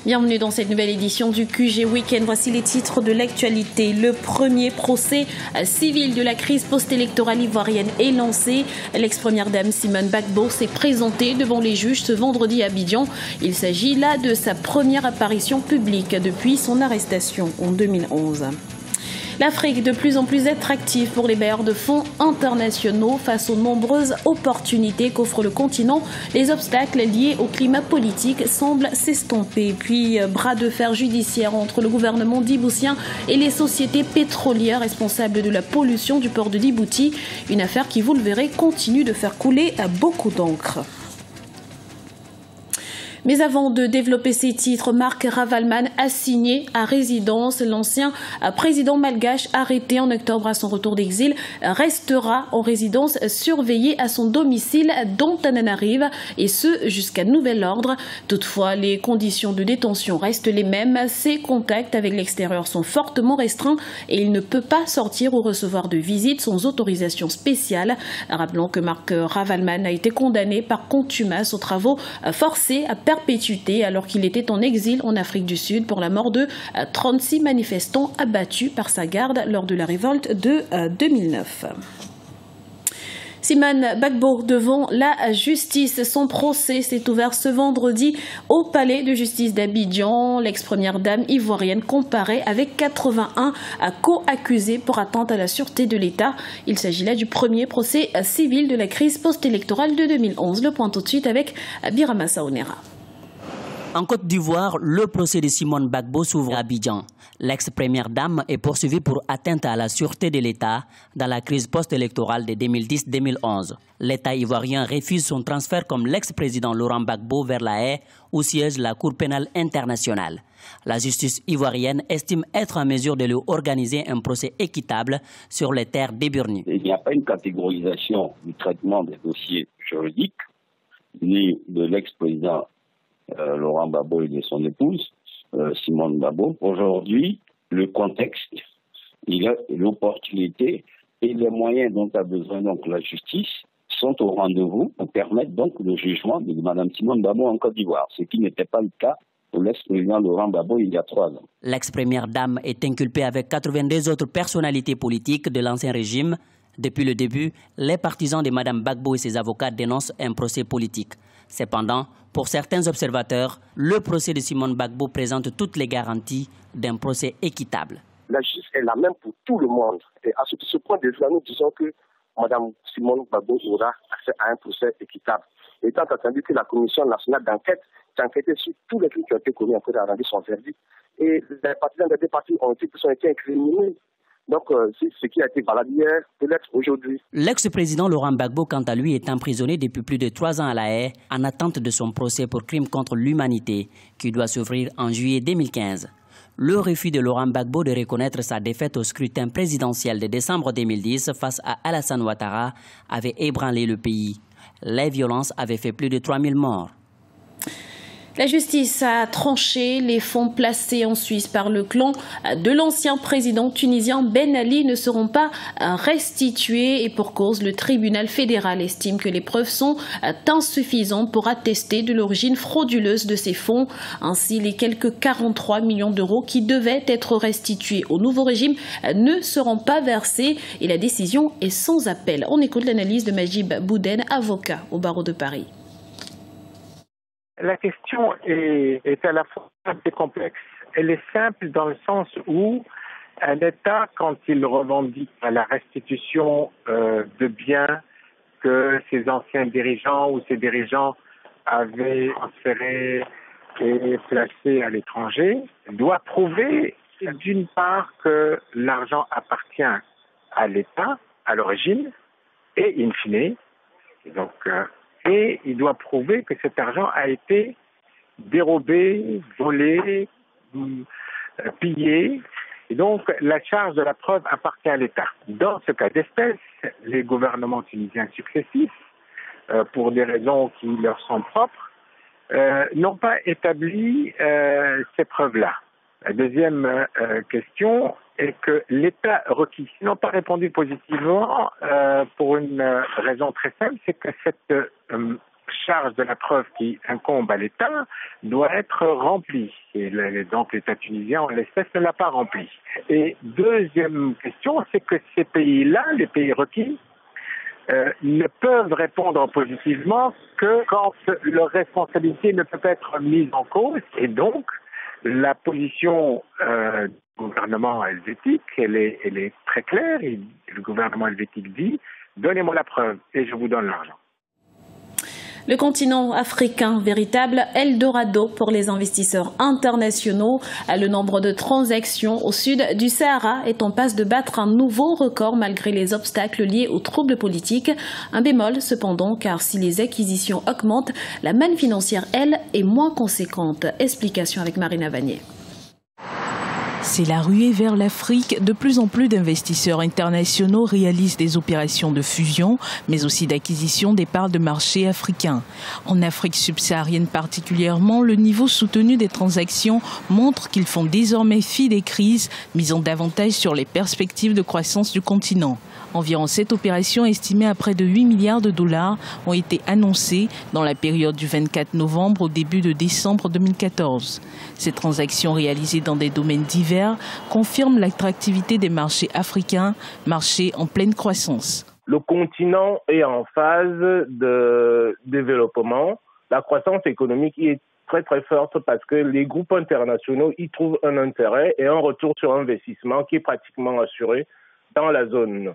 Bienvenue dans cette nouvelle édition du QG Week-end. Voici les titres de l'actualité. Le premier procès civil de la crise post-électorale ivoirienne est lancé. L'ex-première dame Simone Gbagbo s'est présentée devant les juges ce vendredi à Abidjan. Il s'agit là de sa première apparition publique depuis son arrestation en 2011. L'Afrique de plus en plus attractive pour les bailleurs de fonds internationaux face aux nombreuses opportunités qu'offre le continent. Les obstacles liés au climat politique semblent s'estomper. Puis bras de fer judiciaire entre le gouvernement djiboutien et les sociétés pétrolières responsables de la pollution du port de Djibouti. Une affaire qui, vous le verrez, continue de faire couler beaucoup d'encre. Mais avant de développer ces titres, Marc Ravalman a signé à résidence. L'ancien président malgache arrêté en octobre à son retour d'exil restera en résidence surveillée à son domicile d'Antananarive et ce jusqu'à nouvel ordre. Toutefois, les conditions de détention restent les mêmes. Ses contacts avec l'extérieur sont fortement restreints et il ne peut pas sortir ou recevoir de visite sans autorisation spéciale. Rappelons que Marc Ravalman a été condamné par contumace aux travaux forcés à perpétuité alors qu'il était en exil en Afrique du Sud pour la mort de 36 manifestants abattus par sa garde lors de la révolte de 2009. Simone Gbagbo devant la justice. Son procès s'est ouvert ce vendredi au palais de justice d'Abidjan. L'ex-première dame ivoirienne comparaît avec 81 co-accusés pour atteinte à la sûreté de l'État. Il s'agit là du premier procès civil de la crise post-électorale de 2011. Le point tout de suite avec Birama Saonera. En Côte d'Ivoire, le procès de Simone Gbagbo s'ouvre à Abidjan. L'ex-première dame est poursuivie pour atteinte à la sûreté de l'État dans la crise post-électorale de 2010-2011. L'État ivoirien refuse son transfert comme l'ex-président Laurent Gbagbo vers La Haye, où siège la Cour pénale internationale. La justice ivoirienne estime être en mesure de lui organiser un procès équitable sur les terres d'Eburni. Il n'y a pas une catégorisation du traitement des dossiers juridiques, ni de l'ex-président Laurent Gbagbo et de son épouse, Simone Gbagbo. Aujourd'hui, le contexte, il y a l'opportunité et les moyens dont a besoin donc la justice sont au rendez-vous pour permettre donc le jugement de Mme Simone Gbagbo en Côte d'Ivoire, ce qui n'était pas le cas pour l'ex-président Laurent Gbagbo il y a 3 ans. L'ex-première dame est inculpée avec 82 autres personnalités politiques de l'ancien régime. Depuis le début, les partisans de Mme Gbagbo et ses avocats dénoncent un procès politique. Cependant, pour certains observateurs, le procès de Simone Gbagbo présente toutes les garanties d'un procès équitable. La justice est la même pour tout le monde. Et à ce point de vue, nous disons que Mme Simone Gbagbo aura accès à un procès équitable. Étant entendu que la Commission nationale d'enquête qui a enquêté sur tous les crimes qui ont été commis après avoir rendu son verdict, et les partisans des deux partis ont été incriminés. Donc, c'est ce qui a été valable hier, peut-être aujourd'hui. L'ex-président Laurent Gbagbo, quant à lui, est emprisonné depuis plus de 3 ans à La Haye, en attente de son procès pour crime contre l'humanité, qui doit s'ouvrir en juillet 2015. Le refus de Laurent Gbagbo de reconnaître sa défaite au scrutin présidentiel de décembre 2010 face à Alassane Ouattara avait ébranlé le pays. Les violences avaient fait plus de 3000 morts. La justice a tranché. Les fonds placés en Suisse par le clan de l'ancien président tunisien Ben Ali ne seront pas restitués et pour cause, le tribunal fédéral estime que les preuves sont insuffisantes pour attester de l'origine frauduleuse de ces fonds. Ainsi, les quelques 43 millions d'euros qui devaient être restitués au nouveau régime ne seront pas versés et la décision est sans appel. On écoute l'analyse de Majib Bouden, avocat au barreau de Paris. La question est à la fois assez complexe. Elle est simple dans le sens où un État, quand il revendique la restitution de biens que ses anciens dirigeants ou ses dirigeants avaient transférés et placés à l'étranger, doit prouver d'une part que l'argent appartient à l'État, à l'origine, et in fine, et il doit prouver que cet argent a été dérobé, volé, pillé. Et donc, la charge de la preuve appartient à l'État. Dans ce cas d'espèce, les gouvernements tunisiens successifs, pour des raisons qui leur sont propres, n'ont pas établi ces preuves-là. La deuxième question est que l'État requis n'ont pas répondu positivement pour une raison très simple, c'est que cette charge de la preuve qui incombe à l'État doit être remplie. Et donc l'État tunisien, en l'espèce, ne l'a pas rempli. Et deuxième question, c'est que ces pays-là, les pays requis, ne peuvent répondre positivement que quand leur responsabilité ne peut pas être mise en cause. Et donc, la position du gouvernement helvétique, elle est très claire. Et le gouvernement helvétique dit « Donnez-moi la preuve et je vous donne l'argent ». Le continent africain, véritable Eldorado pour les investisseurs internationaux. Le nombre de transactions au sud du Sahara est en passe de battre un nouveau record malgré les obstacles liés aux troubles politiques. Un bémol cependant, car si les acquisitions augmentent, la manne financière, elle, est moins conséquente. Explication avec Marina Vanier. C'est la ruée vers l'Afrique. De plus en plus d'investisseurs internationaux réalisent des opérations de fusion, mais aussi d'acquisition des parts de marché africains. En Afrique subsaharienne particulièrement, le niveau soutenu des transactions montre qu'ils font désormais fi des crises, misant davantage sur les perspectives de croissance du continent. Environ 7 opérations estimées à près de 8 milliards de dollars ont été annoncées dans la période du 24 novembre au début de décembre 2014. Ces transactions réalisées dans des domaines divers confirment l'attractivité des marchés africains, marchés en pleine croissance. Le continent est en phase de développement. La croissance économique y est très très forte parce que les groupes internationaux y trouvent un intérêt et un retour sur investissement qui est pratiquement assuré dans la zone.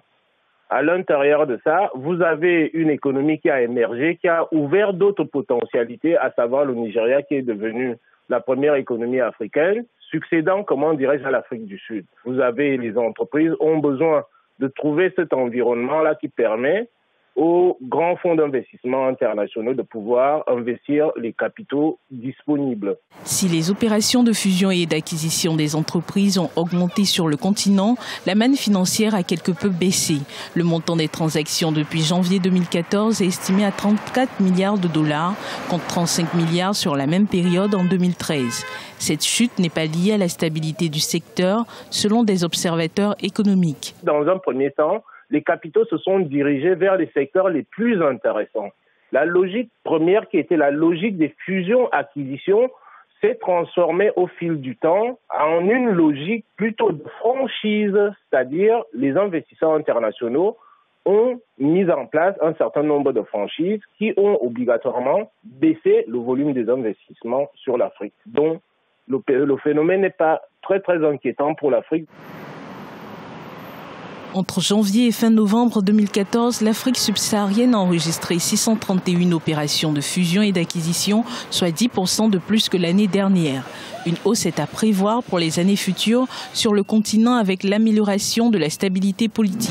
À l'intérieur de ça, vous avez une économie qui a émergé, qui a ouvert d'autres potentialités, à savoir le Nigeria qui est devenu la première économie africaine, succédant, comment dirais-je, à l'Afrique du Sud. Vous avez les entreprises ont besoin de trouver cet environnement-là qui permet aux grands fonds d'investissement internationaux de pouvoir investir les capitaux disponibles. Si les opérations de fusion et d'acquisition des entreprises ont augmenté sur le continent, la manne financière a quelque peu baissé. Le montant des transactions depuis janvier 2014 est estimé à 34 milliards de dollars, contre 35 milliards sur la même période en 2013. Cette chute n'est pas liée à la stabilité du secteur, selon des observateurs économiques. Dans un premier temps, les capitaux se sont dirigés vers les secteurs les plus intéressants. La logique première, qui était la logique des fusions-acquisitions, s'est transformée au fil du temps en une logique plutôt de franchise, c'est-à-dire les investisseurs internationaux ont mis en place un certain nombre de franchises qui ont obligatoirement baissé le volume des investissements sur l'Afrique. Donc, le phénomène n'est pas très très inquiétant pour l'Afrique. Entre janvier et fin novembre 2014, l'Afrique subsaharienne a enregistré 631 opérations de fusion et d'acquisition, soit 10% de plus que l'année dernière. Une hausse est à prévoir pour les années futures sur le continent avec l'amélioration de la stabilité politique.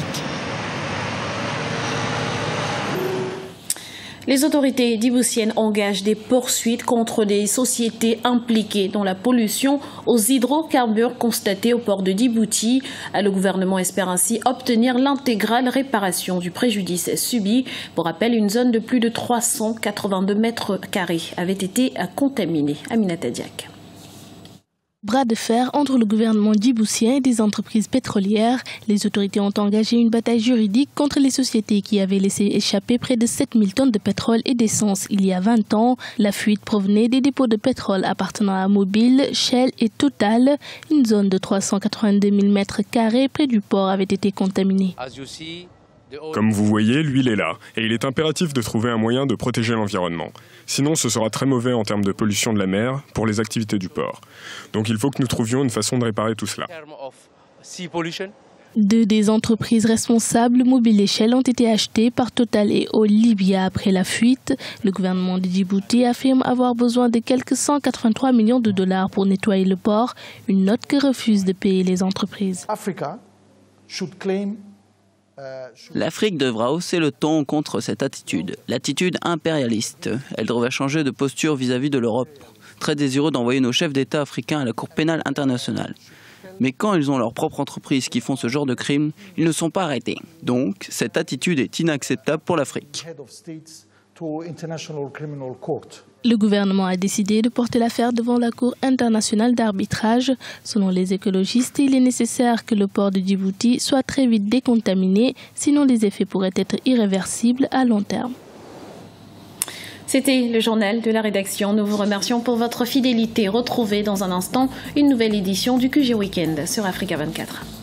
Les autorités djiboutiennes engagent des poursuites contre des sociétés impliquées dans la pollution aux hydrocarbures constatée au port de Djibouti. Le gouvernement espère ainsi obtenir l'intégrale réparation du préjudice subi. Pour rappel, une zone de plus de 382 mètres carrés avait été contaminée. Aminata Diak. Bras de fer entre le gouvernement djiboutien et des entreprises pétrolières. Les autorités ont engagé une bataille juridique contre les sociétés qui avaient laissé échapper près de 7000 tonnes de pétrole et d'essence il y a 20 ans. La fuite provenait des dépôts de pétrole appartenant à Mobil, Shell et Total. Une zone de 382 000 mètres carrés près du port avait été contaminée. Comme vous voyez, l'huile est là, et il est impératif de trouver un moyen de protéger l'environnement. Sinon, ce sera très mauvais en termes de pollution de la mer pour les activités du port. Donc il faut que nous trouvions une façon de réparer tout cela. Deux des entreprises responsables, Mobil et Shell, ont été achetées par Total et Oil Libya après la fuite. Le gouvernement de Djibouti affirme avoir besoin de quelques 183 millions de dollars pour nettoyer le port, une note que refusent de payer les entreprises. L'Afrique devra hausser le ton contre cette attitude, l'attitude impérialiste. Elle devrait changer de posture vis-à-vis de l'Europe, très désireux d'envoyer nos chefs d'État africains à la Cour pénale internationale. Mais quand ils ont leur propre entreprise qui font ce genre de crimes, ils ne sont pas arrêtés. Donc, cette attitude est inacceptable pour l'Afrique. Le gouvernement a décidé de porter l'affaire devant la Cour internationale d'arbitrage. Selon les écologistes, il est nécessaire que le port de Djibouti soit très vite décontaminé, sinon les effets pourraient être irréversibles à long terme. C'était le journal de la rédaction. Nous vous remercions pour votre fidélité. Retrouvez dans un instant une nouvelle édition du QG Weekend sur Africa 24.